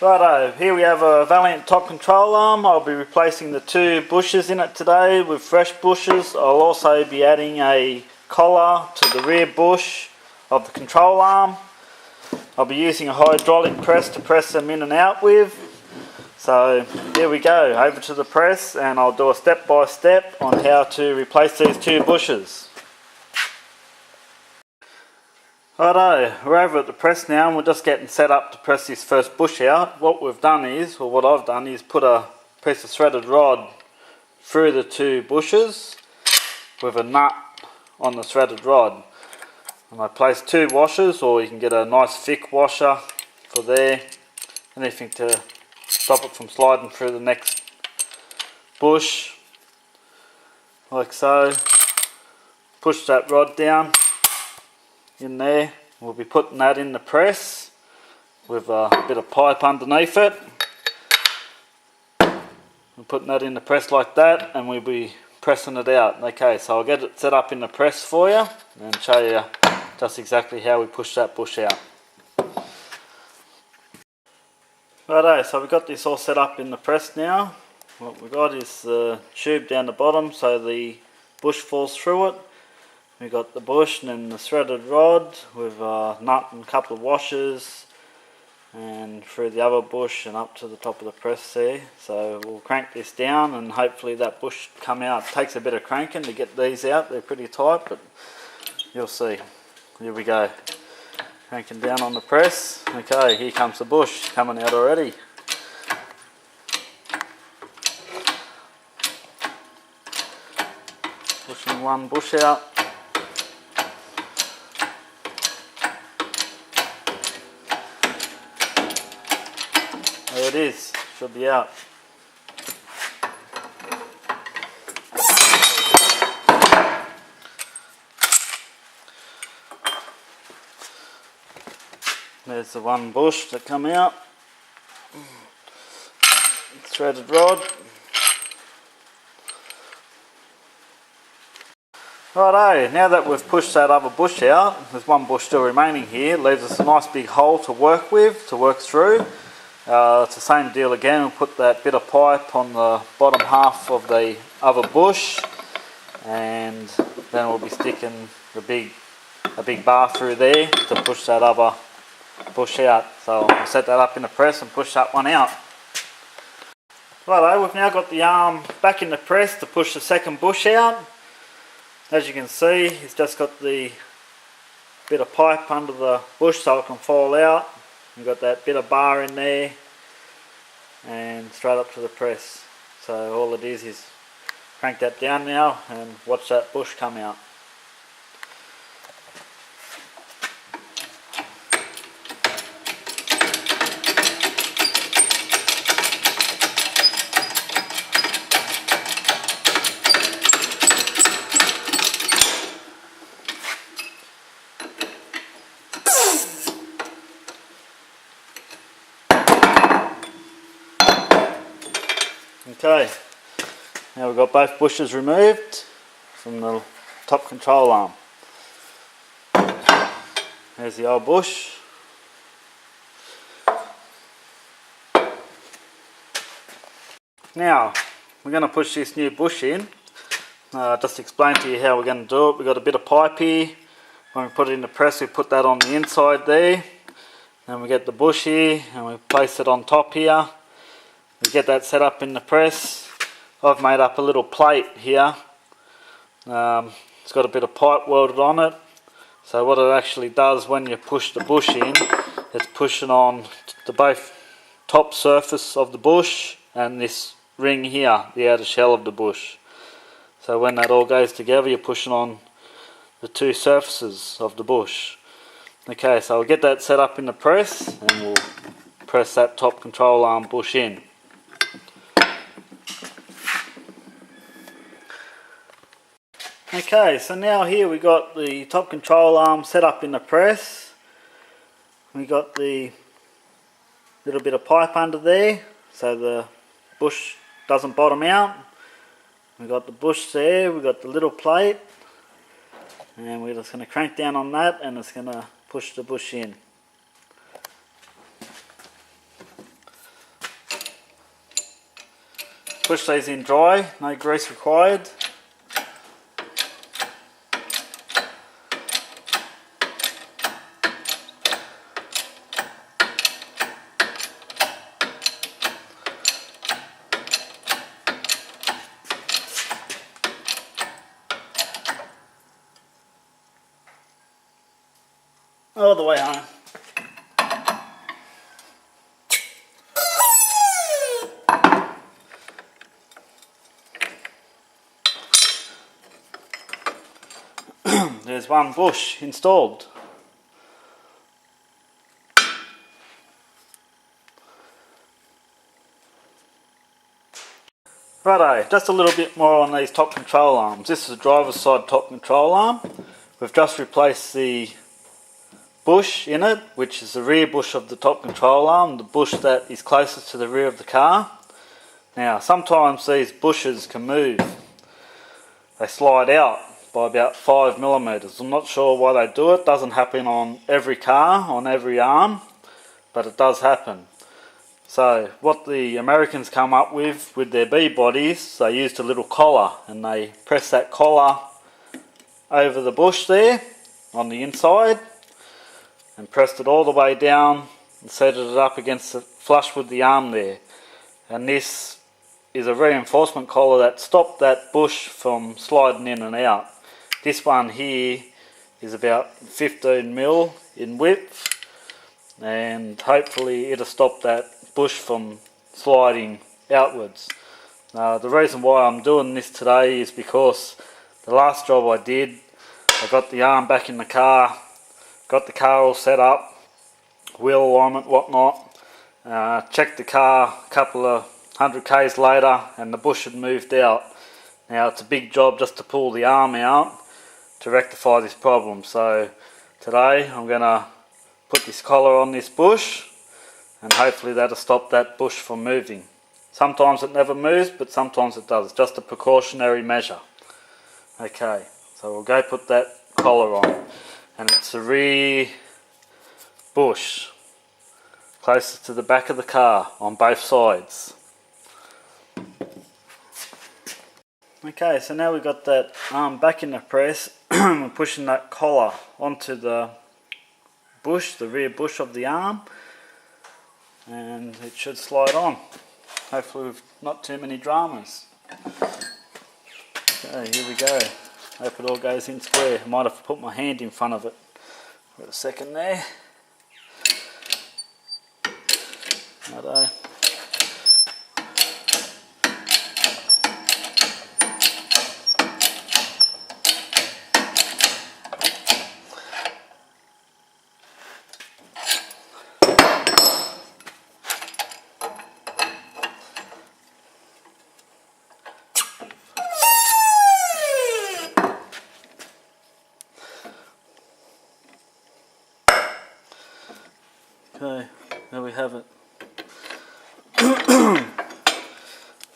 Righto, here we have a Valiant Top Control Arm. I'll be replacing the two bushes in it today with fresh bushes. I'll also be adding a collar to the rear bush of the control arm. I'll be using a hydraulic press to press them in and out with. So here we go, over to the press, and I'll do a step by step on how to replace these two bushes. Righto, we're over at the press now and we're just getting set up to press this first bush out. What we've done is, or what I've done is put a piece of threaded rod through the two bushes with a nut on the threaded rod. And I placed two washers, or you can get a nice thick washer for there, anything to stop it from sliding through the next bush, like so. Push that rod down in there. We'll be putting that in the press with a bit of pipe underneath it. We're putting that in the press like that, and we'll be pressing it out. Okay, so I'll get it set up in the press for you and show you just exactly how we push that bush out. Righto, so we've got this all set up in the press now. What we've got is the tube down the bottom so the bush falls through it. We've got the bush and then the threaded rod with a nut and a couple of washers, and through the other bush and up to the top of the press there. So we'll crank this down and hopefully that bush come out. It takes a bit of cranking to get these out, they're pretty tight, but you'll see. Here we go, cranking down on the press. Okay, here comes the bush coming out already. Pushing one bush out. There it is, should be out. There's the one bush that come out. Threaded rod. Righto, now that we've pushed that other bush out, there's one bush still remaining here. It leaves us a nice big hole to work with, to work through. It's the same deal again. We'll put that bit of pipe on the bottom half of the other bush, and then we'll be sticking a big bar through there to push that other bush out. So I'll set that up in the press and push that one out. Righto, we've now got the arm back in the press to push the second bush out. As you can see, it's just got the bit of pipe under the bush so it can fall out. We've got that bit of bar in there and straight up to the press. So all it is crank that down now and watch that bush come out. Okay, now we've got both bushes removed from the top control arm. There's the old bush. Now, we're going to push this new bush in. Just to explain to you how we're going to do it. We've got a bit of pipe here. When we put it in the press, we put that on the inside there. Then we get the bush here and we place it on top here. We get that set up in the press. I've made up a little plate here. It's got a bit of pipe welded on it. So what it actually does when you push the bush in, it's pushing on the both top surface of the bush and this ring here, the outer shell of the bush. So when that all goes together, you're pushing on the two surfaces of the bush. Okay, so I'll get that set up in the press and we'll press that top control arm bush in. Okay, so now here we got the top control arm set up in the press. We got the little bit of pipe under there so the bush doesn't bottom out. We got the bush there, we got the little plate, and we're just going to crank down on that and it's going to push the bush in. Push these in dry, no grease required. All the way home. There's one bush installed. Righto, just a little bit more on these top control arms. This is a driver's side top control arm. We've just replaced the bush in it, which is the rear bush of the top control arm, the bush that is closest to the rear of the car. Now, sometimes these bushes can move. They slide out by about 5mm. I'm not sure why they do it. Doesn't happen on every car, on every arm, but it does happen. So what the Americans come up with their B-bodies, they used a little collar, and they press that collar over the bush there on the inside and pressed it all the way down and set it up against the flush with the arm there. And this is a reinforcement collar that stopped that bush from sliding in and out. This one here is about 15mm in width, and hopefully it'll stop that bush from sliding outwards. The reason why I'm doing this today is because the last job I did, I got the arm back in the car, got the car all set up, wheel alignment, whatnot, checked the car a couple of 100 k's later and the bush had moved out. Now it's a big job just to pull the arm out to rectify this problem. So today I'm going to put this collar on this bush and hopefully that'll stop that bush from moving. Sometimes it never moves, but sometimes it does. It's just a precautionary measure. Okay, so we'll go put that collar on, and it's the rear bush closest to the back of the car on both sides. Okay, so now we've got that arm back in the press. We're pushing that collar onto the bush, the rear bush of the arm, and it should slide on. Hopefully with not too many dramas. Okay, here we go. Hope it all goes in square. I might have put my hand in front of it. Wait a second there. Righto. Okay, there we have it.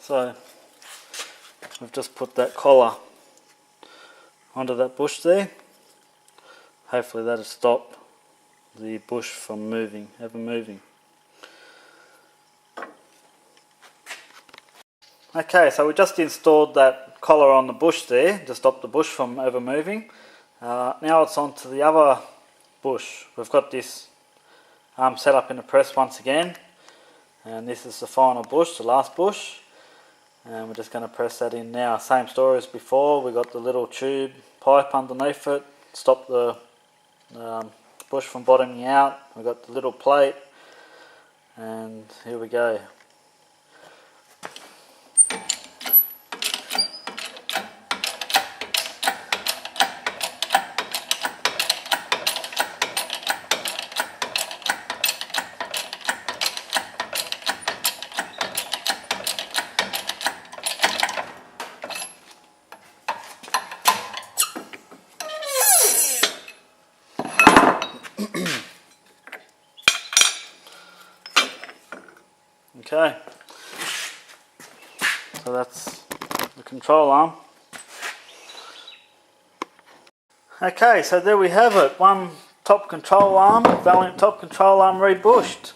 So, we've just put that collar onto that bush there. Hopefully that'll stop the bush from moving, ever moving. Okay, so we just installed that collar on the bush there to stop the bush from ever moving. Now it's on to the other bush. We've got this arm set up in a press once again, and this is the final bush, the last bush, and we're just going to press that in now. Same story as before. We got the little tube pipe underneath it, stop the bush from bottoming out. We've got the little plate, and here we go. Okay, so that's the control arm. Okay, so there we have it, one top control arm, Valiant top control arm rebushed.